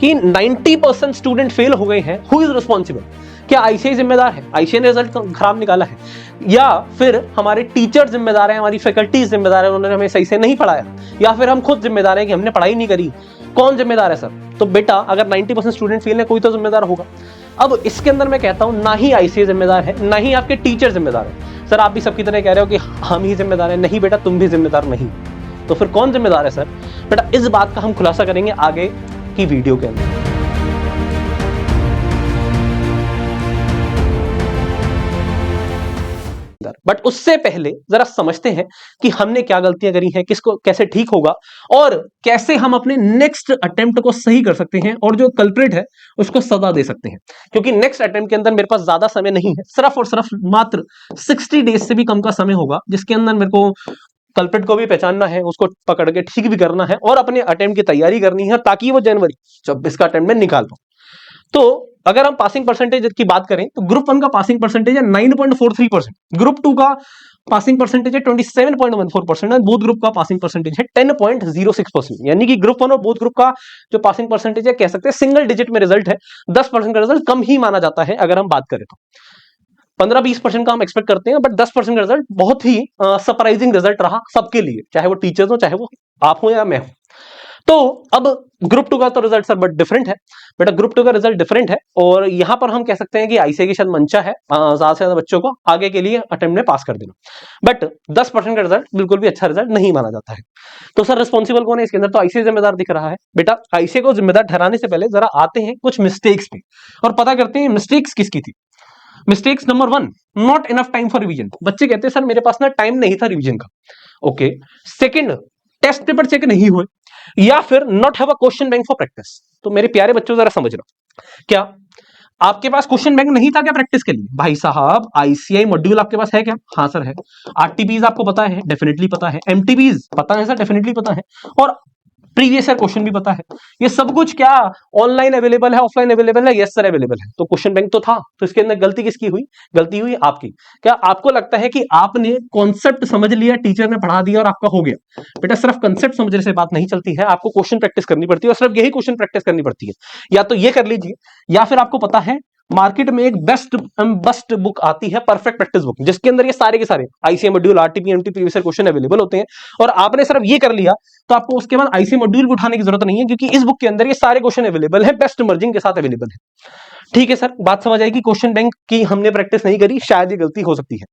कि 90% student fail हो गए हैं, हु इज रिस्पॉन्सिबल? क्या आईसीआई जिम्मेदार है, आईसीआई ने रिजल्ट खराब निकाला है, या फिर हमारे टीचर जिम्मेदार हैं, हमारी फैकल्टीज जिम्मेदार है, उन्होंने हमें सही से नहीं पढ़ाया, या फिर हम खुद जिम्मेदार हैं कि हमने पढ़ाई नहीं करी? कौन जिम्मेदार है सर? तो बेटा अगर 90% स्टूडेंट फेल है, कोई तो जिम्मेदार होगा। अब इसके अंदर मैं कहता हूं ना ही आईसीआई जिम्मेदार है, ना ही आपके टीचर जिम्मेदार है। सर आप भी सबकी तरह कह रहे हो कि हम ही जिम्मेदार हैं। नहीं बेटा, तुम भी जिम्मेदार नहीं। तो फिर कौन जिम्मेदार है सर? बेटा इस बात का हम खुलासा करेंगे आगे की वीडियो के अंदर। बट उससे पहले जरा समझते हैं कि हमने क्या गलतियां करी हैं, किसको कैसे ठीक होगा, और कैसे हम अपने नेक्स्ट अटेम्प्ट को सही कर सकते हैं और जो कल्प्रिट है उसको सजा दे सकते हैं। क्योंकि नेक्स्ट अटेम्प्ट के अंदर मेरे पास ज्यादा समय नहीं है, सिर्फ और सिर्फ मात्र 60 डेज से भी कम का समय होगा, जिसके अंदर मेरे को कल्प्रिट को भी पहचानना है, उसको पकड़ के ठीक भी करना है और अपने अटेम्प्ट की तैयारी करनी है, ताकि वो जनवरी 24 का अटेम्प्ट में निकाल पाऊं। तो अगर हम पासिंग परसेंटेज की बात करें तो ग्रुप 1 का पासिंग परसेंटेज है 9.43%, ग्रुप 2 का पासिंग परसेंटेज है 27.14% और बोथ ग्रुप का पासिंग परसेंटेज है 10.06%। यानी कि ग्रुप 1 और बोथ ग्रुप का जो पासिंग परसेंटेज है, कह सकते हैं सिंगल डिजिट में रिजल्ट है। 10% का रिजल्ट कम ही माना जाता है अगर हम बात करें तो। 15-20% का हम एक्सपेक्ट करते हैं, बट 10% का रिजल्ट बहुत ही सरप्राइजिंग रिजल्ट रहा सबके लिए, चाहे वो टीचर्स हो, चाहे वो आप हो या मैं हूं। तो अब ग्रुप 2 का तो रिजल्ट सर बट डिफरेंट है बेटा, ग्रुप 2 का रिजल्ट डिफरेंट है, और यहां पर हम कह सकते हैं कि आईसीआई की शायद मंशा है ज्यादा से ज्यादा बच्चों को आगे के लिए अटेम्प्ट में पास कर देना, बट 10% का रिजल्ट बिल्कुल भी अच्छा रिजल्ट नहीं माना जाता है। तो सर रिस्पॉन्सिबल कौन है इसके अंदर? तो आईसीआई जिम्मेदार दिख रहा है। बेटा आईसीआई को जिम्मेदार ठहराने से पहले जरा आते हैं कुछ मिस्टेक्स पे और पता करते हैं मिस्टेक्स किसकी थी। Mistakes number 1, not enough time for revision. बच्चे कहते हैं सर मेरे पास ना टाइम नहीं था रिवीजन का। Okay. Second, test paper check नहीं हुए, या फिर not have a question bank for practice. तो मेरे प्यारे बच्चों जरा समझना, क्या आपके पास क्वेश्चन बैंक नहीं था क्या प्रैक्टिस के लिए? भाई साहब आईसीआई मॉड्यूल आपके पास है क्या? हाँ सर है। आरटीपीज आपको पता है? डेफिनेटली पता है। एमटीपीज पता है सर? डेफिनेटली पता है। और प्रीवियस ईयर क्वेश्चन भी पता है। ये सब कुछ क्या ऑनलाइन अवेलेबल है, ऑफलाइन अवेलेबल है? यस सर अवेलेबल है। तो क्वेश्चन बैंक तो था, तो इसके अंदर गलती किसकी हुई? गलती हुई आपकी। क्या आपको लगता है कि आपने कॉन्सेप्ट समझ लिया, टीचर ने पढ़ा दिया और आपका हो गया? बेटा सिर्फ कॉन्सेप्ट समझने से बात नहीं चलती है, आपको क्वेश्चन प्रैक्टिस करनी पड़ती है, और सिर्फ यही क्वेश्चन प्रैक्टिस करनी पड़ती है। या तो ये कर लीजिए, या फिर आपको पता है मार्केट में एक बेस्ट बुक आती है, परफेक्ट प्रैक्टिस बुक, जिसके अंदर ये सारे के सारे ICI module, RTP, MTP previous year question available होते हैं, और आपने सिर्फ ये कर लिया तो आपको उसके बाद आईसीआई मॉड्यूल भी उठाने की जरूरत नहीं है, क्योंकि इस बुक के अंदर ये सारे क्वेश्चन अवेलेबल है, बेस्ट मर्जिंग के साथ अवेलेबल है। ठीक है सर, बात समझ आएगी। क्वेश्चन बैंक की हमने प्रैक्टिस नहीं करी, शायद ये गलती हो सकती है।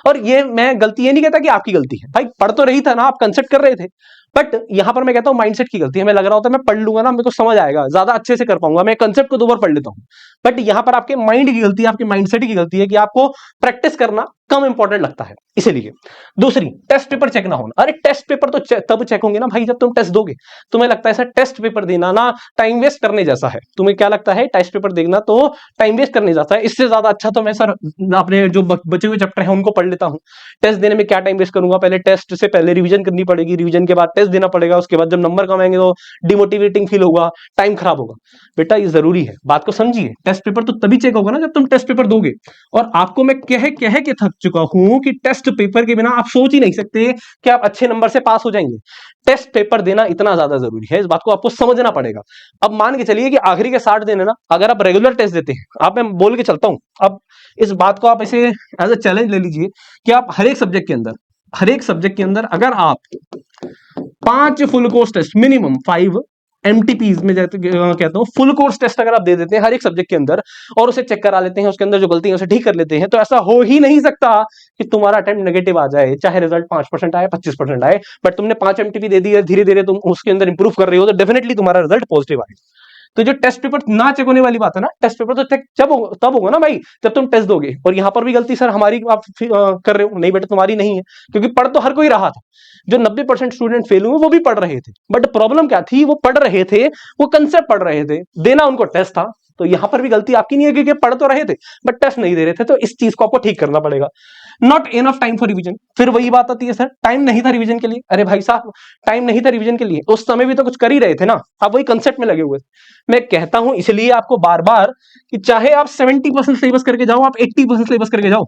और ये मैं गलती ये नहीं कहता कि आपकी गलती है, भाई पढ़ तो रही था ना, आप कंसेप्ट कर रहे थे, बट यहां पर मैं कहता हूं माइंडसेट की गलती है। मैं लग रहा होता है मैं पढ़ लूंगा ना, मेरे को समझ आएगा, ज्यादा अच्छे से कर पाऊंगा, मैं कंसेप्ट को 2 बार पढ़ लेता हूं, बट यहां पर आपके माइंड की गलती है, आपके माइंडसेट की गलती है कि आपको प्रैक्टिस करना कम इंपॉर्टेंट लगता है, इसीलिए। दूसरी, टेस्ट पेपर चेक ना होना। अरे टेस्ट पेपर तो तब चेक होंगे ना भाई जब तुम टेस्ट दोगे। तुम्हें लगता है सर टेस्ट पेपर देना ना टाइम वेस्ट करने जैसा है? तुम्हें क्या लगता है टेस्ट पेपर देखना तो टाइम वेस्ट करने जैसा है? इससे ज्यादा अच्छा तो मैं सर अपने जो बचे हुए चैप्टर हैं उनको पढ़ लेता हूं। टेस्ट देने में क्या टाइम वेस्ट करूंगा? पहले टेस्ट से पहले रिवीजन करनी पड़ेगी, रिवीजन के बाद टेस्ट देना पड़ेगा, उसके बाद जब नंबर कम आएंगे तो डिमोटिवेटिंग फील होगा, टाइम खराब होगा। बेटा ये जरूरी है, बात को समझिए। टेस्ट पेपर तो तभी चेक होगा ना जब तुम टेस्ट पेपर दोगे, और आपको मैं कह के थक चुका हूं कि टेस्ट पेपर के बिना आप सोच ही नहीं सकते कि आप अच्छे नंबर से पास हो जाएंगे। टेस्ट पेपर देना इतना ज्यादा जरूरी है, इस बात को आपको समझना पड़ेगा। अब मान के चलिए कि आखिरी के 60 दिन है ना, अगर आप रेगुलर टेस्ट देते हैं, आप मैं बोल के चलता हूं, अब इस बात को आप ऐसे एज ए चैलेंज ले लीजिए कि आप हर एक सब्जेक्ट के अंदर अगर आप 5 फुल कोर्स टेस्ट, मिनिमम 5 एमटीपीज में कहता हूं फुल कोर्स टेस्ट अगर आप दे देते हैं हर एक सब्जेक्ट के अंदर, और उसे चेक करा लेते हैं, उसके अंदर जो गलती है उसे ठीक कर लेते हैं, तो ऐसा हो ही नहीं सकता कि तुम्हारा अटेम्प्ट नेगेटिव आ जाए, चाहे रिजल्ट 5% आए, 25% आए, बट तुमने 5 एमटीपी दे दी है, धीरे धीरे तुम उसके अंदर इंप्रूव कर रहे हो, तो डेफिनेटली तुम्हारा रिजल्ट पॉजिटिव आएगा। तो जो टेस्ट पेपर ना चेक होने वाली बात है ना, टेस्ट पेपर तो चेक तब होगा ना भाई जब तुम टेस्ट दोगे। और यहां पर भी गलती सर हमारी आप कर रहे हो, नहीं बेटा तुम्हारी नहीं है, क्योंकि पढ़ तो हर कोई रहा था। जो 90% स्टूडेंट फेल हुए वो भी पढ़ रहे थे, बट प्रॉब्लम क्या थी? वो पढ़ रहे थे, वो कंसेप्ट पढ़ रहे थे, देना उनको टेस्ट था। तो यहां पर भी गलती आपकी नहीं है, क्योंकि पढ़ तो रहे थे बट टेस्ट नहीं दे रहे थे, तो इस चीज को आपको ठीक करना पड़ेगा। Not enough time for revision, फिर वही बात आती है सर टाइम नहीं था रिवीजन के लिए। अरे भाई साहब टाइम नहीं था रिवीजन के लिए, उस समय भी तो कुछ कर ही रहे थे ना, आप वही कंसेप्ट में लगे हुए। मैं कहता हूं इसलिए आपको बार बार कि चाहे आप 70% सिलेबस करके जाओ, आप 80% सिलेबस करके जाओ,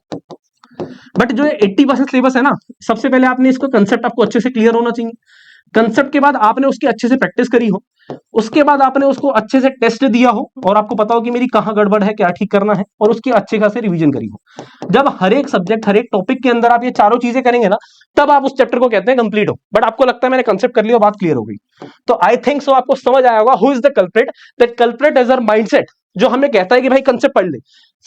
बट जो 80% सिलेबस है ना, सबसे पहले आपने इसको कंसेप्ट आपको अच्छे से क्लियर होना चाहिए। कंसेप्ट के बाद आपने उसकी अच्छे से प्रैक्टिस करी हो, उसके बाद आपने उसको अच्छे से टेस्ट दिया हो और आपको पता हो कि मेरी कहां गड़बड़ है, क्या ठीक करना है, और उसकी अच्छे खासे रिवीजन करी हो। जब हर एक सब्जेक्ट, हर एक टॉपिक के अंदर आप ये चारों चीजें करेंगे ना, तब आप उस चैप्टर को कहते हैं कंप्लीट हो। बट आपको लगता है मैंने कंसेप्ट कर लिया, बात क्लियर हो गई, तो आई थिंक सो आपको समझ आया होगा who is the culprit. That culprit is our mindset, जो हमें कहता है कि भाई कंसेप्ट पढ़ ले,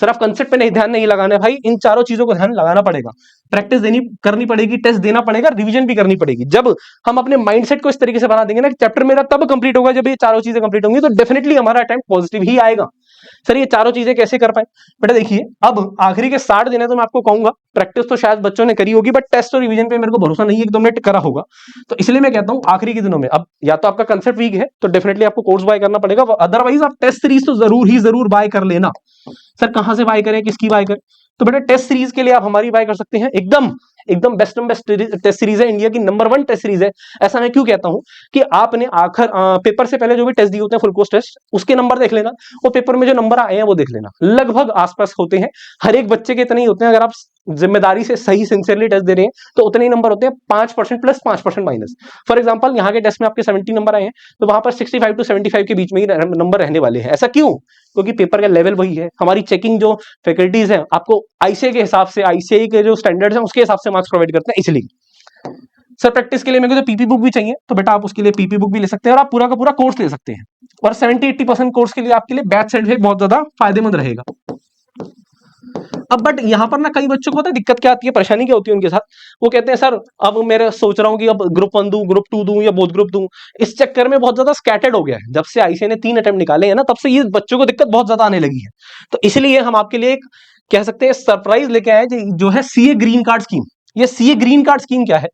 सिर्फ कंसेप्ट पे नहीं ध्यान नहीं लगाना है भाई, इन चारों चीजों को ध्यान लगाना पड़ेगा, प्रैक्टिस देनी करनी पड़ेगी, टेस्ट देना पड़ेगा, रिवीजन भी करनी पड़ेगी। जब हम अपने माइंडसेट को इस तरीके से बना देंगे ना कि चैप्टर मेरा तब कंप्लीट होगा जब ये चारों चीजें कंप्लीट होंगी, तो डेफिनेटली हमारा अटेम्प्ट पॉजिटिव ही आएगा। सर ये चारों चीजें कैसे कर पाए? बेटा देखिए, अब आखिरी के 60 दिन है तो मैं आपको कहूंगा, प्रैक्टिस तो शायद बच्चों ने करी होगी, बट टेस्ट और रिवीजन पे मेरे को भरोसा नहीं है कि तुमने करा होगा, तो इसलिए मैं कहता हूं आखिरी के दिनों में, अब या तो आपका कंसेप्ट वीक है तो डेफिनेटली आपको कोर्स बाय करना पड़ेगा, अदरवाइज आप टेस्ट सीरीज तो जरूर बाय कर लेना। सर कहां से बाय करें, किसकी बाय करें? तो बेटा टेस्ट सीरीज के लिए आप हमारी बाय कर सकते हैं, एकदम एकदम बेस्ट टेस्ट सीरीज है, इंडिया की नंबर 1 टेस्ट सीरीज है। ऐसा मैं क्यों कहता हूं कि आपने आखिर पेपर से पहले जो भी टेस्ट दिए होते हैं, फुल कोर्स टेस्ट, उसके नंबर देख लेना, वो पेपर में जो नंबर आए हैं वो देख लेना, लगभग आसपास होते हैं, हर एक बच्चे के इतने ही होते हैं। अगर आप जिम्मेदारी से सही सिंसियरली टेस्ट दे रहे हैं तो उतने ही नंबर होते हैं, 5% प्लस 5% माइनस। फॉर एग्जांपल यहाँ के टेस्ट में आपके 70 नंबर आए हैं, तो वहां पर 65 टू 75 के बीच में ही नंबर रहने वाले हैं। ऐसा क्यों? क्योंकि पेपर का लेवल वही है, हमारी चेकिंग जो फैकल्टीज हैं आपको आईसीआई के हिसाब से, आईसीआई के जो स्टैंडर्ड्स हैं उसके हिसाब से मार्क्स प्रोवाइड करते हैं। इसलिए सर प्रैक्टिस के लिए मेरे को तो पीपी बुक भी चाहिए, तो बेटा आप उसके लिए पीपी बुक भी ले सकते हैं और आप पूरा का पूरा कोर्स ले सकते हैं, और 70-80% कोर्स के लिए आपके लिए बैच सर्टिफिकेट बहुत ज्यादा फायदेमंद रहेगा। अब बट यहां पर ना कई बच्चों को पता है दिक्कत क्या आती है, परेशानी क्या होती है उनके साथ, वो कहते हैं सर अब मेरे सोच रहा हूं कि अब ग्रुप 1 दूं, ग्रुप 2 दूं या बोथ ग्रुप दूं, इस चक्कर में बहुत ज्यादा स्कैटर्ड हो गया है। जब से आईसीआई ने 3 अटेम्प्ट निकाले हैं ना, तब से ये बच्चों को दिक्कत बहुत ज्यादा आने लगी है। तो इसलिए हम आपके लिए एक कह सकते हैं सरप्राइज लेके आए, जो है सीए ग्रीन कार्ड स्कीम। ये सीए ग्रीन कार्ड स्कीम क्या है?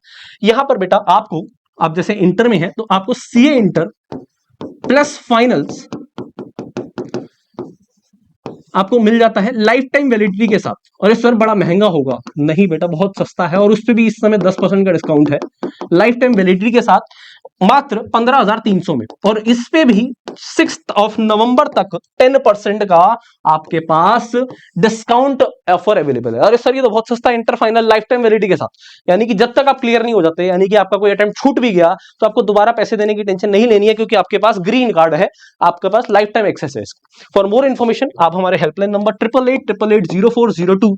यहां पर बेटा आपको, आप जैसे इंटर में है तो आपको सीए इंटर प्लस फाइनल्स आपको मिल जाता है लाइफ टाइम वैलिडिटी के साथ। और ये सर बड़ा महंगा होगा, नहीं बेटा बहुत सस्ता है, और उस पर भी इस समय 10% का डिस्काउंट है लाइफ टाइम वैलिडिटी के साथ, मात्र 15,300 में। और इस पे भी 6 नवंबर तक 10% का आपके पास डिस्काउंट ऑफर अवेलेबल है। अरे सर ये तो बहुत सस्ता, inter final life time validity के साथ, यानी कि जब तक आप क्लियर नहीं हो जाते, यानी कि आपका कोई अटेम्प्ट छूट भी गया तो आपको दोबारा पैसे देने की टेंशन नहीं लेनी है, क्योंकि आपके पास ग्रीन कार्ड है, आपके पास लाइफ टाइम एक्सेस है। फॉर मोर इन्फॉर्मेशन आप हमारे हेल्पलाइन नंबर 8888880402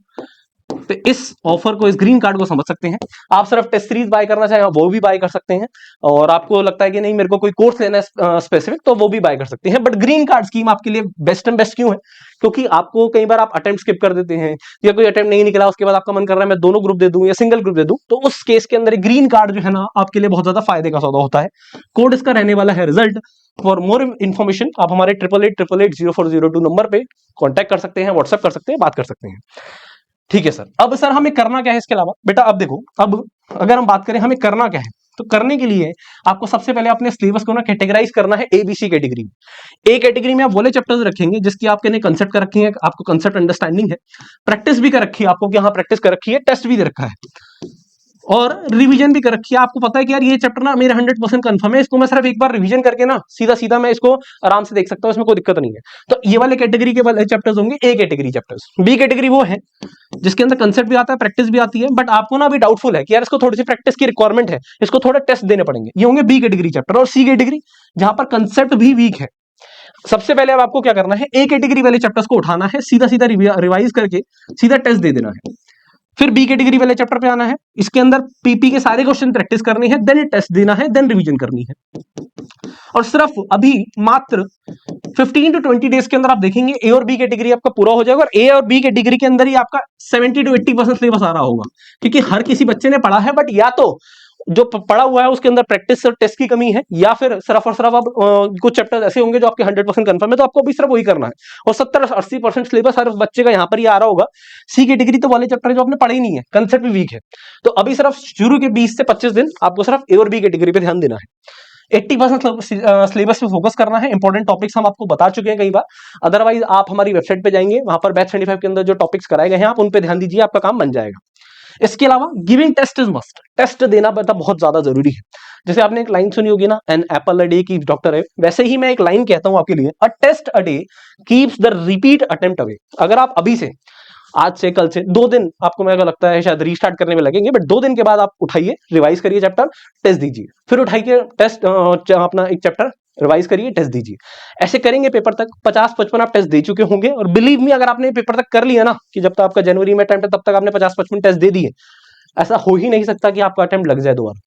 तो इस ऑफर को, इस ग्रीन कार्ड को समझ सकते हैं। आप सिर्फ टेस्ट सीरीज बाय करना चाहें वो भी बाय कर सकते हैं, और आपको लगता है कि नहीं मेरे को कोई कोर्स लेना है स्पेसिफिक, तो वो भी बाय कर सकते हैं। बट ग्रीन कार्ड स्कीम आपके लिए बेस्ट एंड बेस्ट क्यों है? क्योंकि आपको कई बार आप अटेम्प्ट स्किप कर देते हैं, या कोई अटेम्प्ट नहीं निकला, उसके बाद आपका मन कर रहा है मैं दोनों ग्रुप दे दूं या सिंगल ग्रुप दे दूं, तो उस केस के अंदर ग्रीन कार्ड जो है ना आपके लिए बहुत ज्यादा फायदे का सौदा होता है। कोड इसका रहने वाला है रिजल्ट। फॉर मोर इन्फॉर्मेशन आप हमारे 8888880402 नंबर पे कॉन्टैक्ट कर सकते हैं, व्हाट्सएप कर सकते हैं, बात कर सकते हैं। ठीक है सर। अब सर हमें करना क्या है इसके अलावा? बेटा अब देखो, अब अगर हम बात करें हमें करना क्या है, तो करने के लिए आपको सबसे पहले अपने सिलेबस को ना कैटेगराइज करना है एबीसी कैटेगरी में। ए कैटेगरी में आप वो चैप्टर्स रखेंगे जिसकी आपके कंसेप्ट कर रखी है, आपको कंसेप्ट अंडरस्टैंडिंग है, प्रैक्टिस भी कर रखी है आपको कि हाँ प्रैक्टिस कर रखी है, टेस्ट भी दे रखा है, और रिवीजन भी कर रखी है। आपको पता है कि यार ये चैप्टर ना मेरा 100% कंफर्म है, इसको मैं सिर्फ एक बार रिवीजन करके ना सीधा सीधा मैं इसको आराम से देख सकता हूं, इसमें कोई दिक्कत नहीं है। तो ये वाले कैटेगरी के वाले चैप्टर्स होंगे A category chapters. B category वो है जिसके अंदर कंसेप्ट भी आता है, प्रैक्टिस भी आती है, बट आपको ना अभी डाउटफुल है कि यार इसको थोड़ी सी प्रैक्टिस की रिक्वायरमेंट है, इसको थोड़ा टेस्ट देने पड़ेंगे, ये होंगे बी कैटेगरी चैप्टर। और सी कैटेगरी जहां पर कंसेप्ट भी वीक है, सबसे पहले अब आपको क्या करना है, ए कैटेगरी वाले चैप्टर्स को उठाना है, सीधा सीधा रिवाइज करके सीधा टेस्ट दे देना है। फिर बी कैटेगरी वाले चैप्टर पे आना है, इसके अंदर पीपी के सारे क्वेश्चन प्रैक्टिस करने हैं, देन टेस्ट देना है, देन रिवीजन करनी है। और सिर्फ अभी मात्र 15 टू 20 डेज के अंदर आप देखेंगे ए और बी कैटेगरी आपका पूरा हो जाएगा, और ए और बी कैटेगरी के अंदर ही आपका 70 टू 80% सिलेबस आ रहा होगा। क्योंकि हर किसी बच्चे ने पढ़ा है, बट या तो जो पढ़ा हुआ है उसके अंदर प्रैक्टिस और टेस्ट की कमी है, या फिर सिर्फ और सिर्फ अब कुछ चैप्टर ऐसे होंगे जो आपके 100% कंफर्म है, तो आपको अभी सिर्फ वही करना है। और 70-80% सिलेबस हर बच्चे का यहाँ पर ही आ रहा होगा। सी कैटेगरी तो वाले चैप्टर जो आपने पढ़े ही नहीं है, कंसेप्ट भी वीक है, तो अभी सिर्फ शुरू के 20 से 25 दिन आपको सिर्फ ए और बी कैटेगरी पे ध्यान देना है। 80% सिलेबस पे फोकस करना है। इंपॉर्टेंट टॉपिक्स हम आपको बता चुके हैं कई बार, अदरवाइज आप हमारी वेबसाइट पे जाएंगे, वहां पर बैच 25 के अंदर जो टॉपिक्स कराए गए हैं आप उन पे ध्यान दीजिए, आपका काम बन जाएगा। इसके अलावा giving test is must, test देना बेटा बहुत ज्यादा जरूरी है। जैसे आपने एक लाइन सुनी होगी ना, an apple a day keeps doctor away, वैसे ही मैं एक लाइन कहता हूं आपके लिए, a test a day keeps the repeat attempt away. अगर आप अभी से आज से कल से 2 दिन आपको मेरे को लगता है शायद रीस्टार्ट करने में लगेंगे, बट 2 दिन के बाद आप उठाइए, रिवाइज करिए चैप्टर, टेस्ट दीजिए, फिर उठाइए टेस्ट अपना एक चैप्टर रिवाइज करिए, टेस्ट दीजिए। ऐसे करेंगे पेपर तक 50-55 आप टेस्ट दे चुके होंगे। और बिलीव मी, अगर आपने पेपर तक कर लिया ना, कि जब तक आपका जनवरी में अटेम्प्ट है तब तक आपने 50-55 टेस्ट दे दिए, ऐसा हो ही नहीं सकता कि आपका अटेम्प्ट लग जाए दोबारा।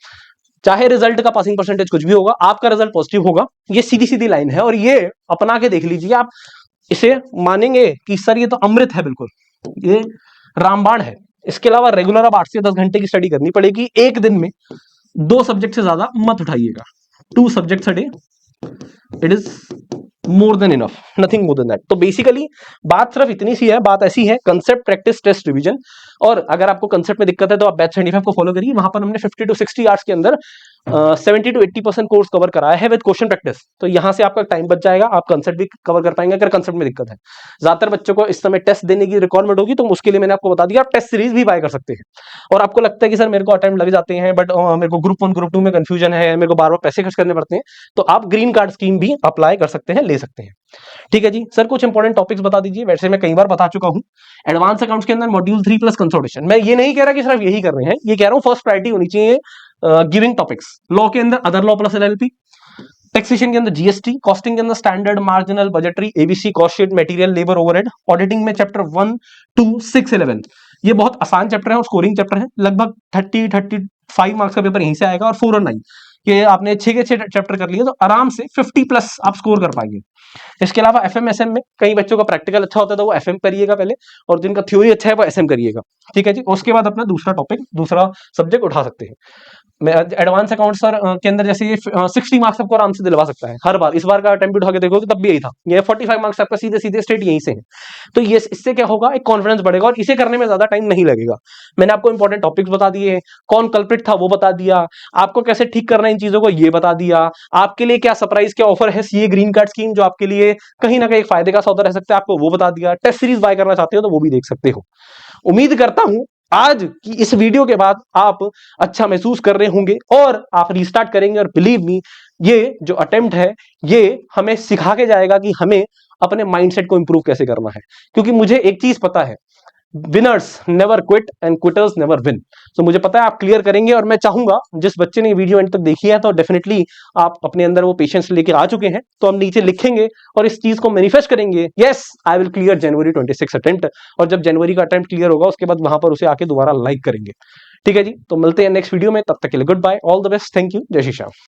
चाहे रिजल्ट का पासिंग परसेंटेज कुछ भी होगा, आपका रिजल्ट पॉजिटिव होगा। ये सीधी सीधी लाइन है, और ये अपना के देख लीजिए आप, इसे मानेंगे कि सर ये तो अमृत है, बिल्कुल ये रामबाण है। इसके अलावा रेगुलर आप 8 से 10 घंटे की स्टडी करनी पड़ेगी। एक दिन में 2 सब्जेक्ट से ज्यादा मत उठाइएगा। 2 subjects a day, it is more than enough, nothing more than that. तो बेसिकली बात सिर्फ इतनी सी है, बात ऐसी है, कंसेप्ट, प्रैक्टिस, टेस्ट, रिवीजन। और अगर आपको कंसेप्ट में दिक्कत है तो आप बैच 75 को फॉलो करिए, वहां पर हमने 50 to 60 आवर्स के अंदर 70 to 80% कोर्स कवर कराया है विद क्वेश्चन प्रैक्टिस। तो यहां से आपका टाइम बच जाएगा, आप कंसेप्ट भी कवर कर पाएंगे अगर कंसेप्ट में दिक्कत है। ज्यादातर बच्चों को इस समय टेस्ट देने की रिक्वायरमेंट होगी, तो उसके लिए मैंने आपको बता दिया, आप टेस्ट सीरीज भी बाय कर सकते हैं। और आपको लगता है कि सर मेरे को अटेम्प्ट लग जाते हैं, बट मेरे को ग्रुप 1 ग्रुप 2 में कंफ्यूजन है, मेरे को बार बार पैसे खर्च करने पड़ते हैं, तो आप ग्रीन कार्ड स्कीम भी अप्लाई कर सकते हैं, ले सकते हैं। ठीक है जी सर, कुछ इंपॉर्टेंट टॉपिक्स बता दीजिए। वैसे मैं कई बार बता चुका हूं, एडवांस अकाउंट्स के अंदर मॉड्यूल 3 प्लस कंसोलिडेशन। मैं ये नहीं कह रहा कि सिर्फ यही कर रहे हैं, ये कह रहा हूं फर्स्ट प्रायोरिटी होनी चाहिए गिविंग टॉपिक्स। लॉ के अंदर other law plus LLP, taxation के अंदर जीएसटी, कॉस्टिंग के अंदर standard, marginal, budgetary, ABC, cost sheet, material, labour, overhead, auditing में चैप्टर 1 2 6 11। ये बहुत आसान चैप्टर है और स्कोरिंग चैप्टर है। लगभग 30-35 मार्क्स का पेपर यहीं से आएगा, और 4 और 9 ये आपने 6 के 6 चैप्टर कर लिए तो आराम से 50 प्लस आप स्कोर कर पाएंगे। इसके अलावा एफएम एसएम में कई बच्चों का प्रैक्टिकल अच्छा होता है, तो वो एफएम करिएगा पहले, और जिनका थ्योरी अच्छा है वो एसएम करिएगा। ठीक है जी, उसके बाद अपना दूसरा टॉपिक, दूसरा सब्जेक्ट उठा सकते हैं। मैं एडवांस अकाउंट सर के अंदर जैसे ये 60 मार्क्स आपको आराम से दिलवा सकता है हर बार। इस बार का अटेम्प्ट उठा के देखोगे तब भी यही था, ये 45 मार्क्स आपका सीधे सीधे स्ट्रेट यहीं से है। तो ये इससे क्या होगा, एक कॉन्फिडेंस बढ़ेगा, और इसे करने में ज्यादा टाइम नहीं लगेगा। मैंने आपको इंपॉर्टेंट टॉपिक्स बता दिए, कौन कल्प्रिट था वो बता दिया, आपको कैसे ठीक करना है इन चीजों को ये बता दिया, आपके लिए क्या सरप्राइज, क्या ऑफर है सीए ग्रीन कार्ड स्कीम, जो आपके लिए कहीं ना कहीं एक फायदे का सौदा रह सकता है, आपको वो बता दिया। टेस्ट सीरीज बाय करना चाहते हो तो वो भी देख सकते हो। उम्मीद करता हूं आज की इस वीडियो के बाद आप अच्छा महसूस कर रहे होंगे, और आप रीस्टार्ट करेंगे। और बिलीव मी, ये जो अटेम्प्ट है ये हमें सिखा के जाएगा कि हमें अपने माइंडसेट को इंप्रूव कैसे करना है। क्योंकि मुझे एक चीज पता है, winners never quit and quitters never win. तो मुझे पता है आप क्लियर करेंगे, और मैं चाहूंगा जिस बच्चे ने वीडियो एंड तक देखी है तो डेफिनेटली आप अपने अंदर वो पेशेंस लेके आ चुके हैं, तो हम नीचे लिखेंगे और इस चीज को मैनिफेस्ट करेंगे, yes I will clear January 26 attempt. और जब जनवरी का अटेम्प्ट क्लियर होगा उसके बाद वहां पर उसे आके दोबारा लाइक करेंगे। ठीक है जी, तो मिलते हैं नेक्स्ट वीडियो में, तब तक के लिए good bye, all the best, thank you, जय श्री श्याम।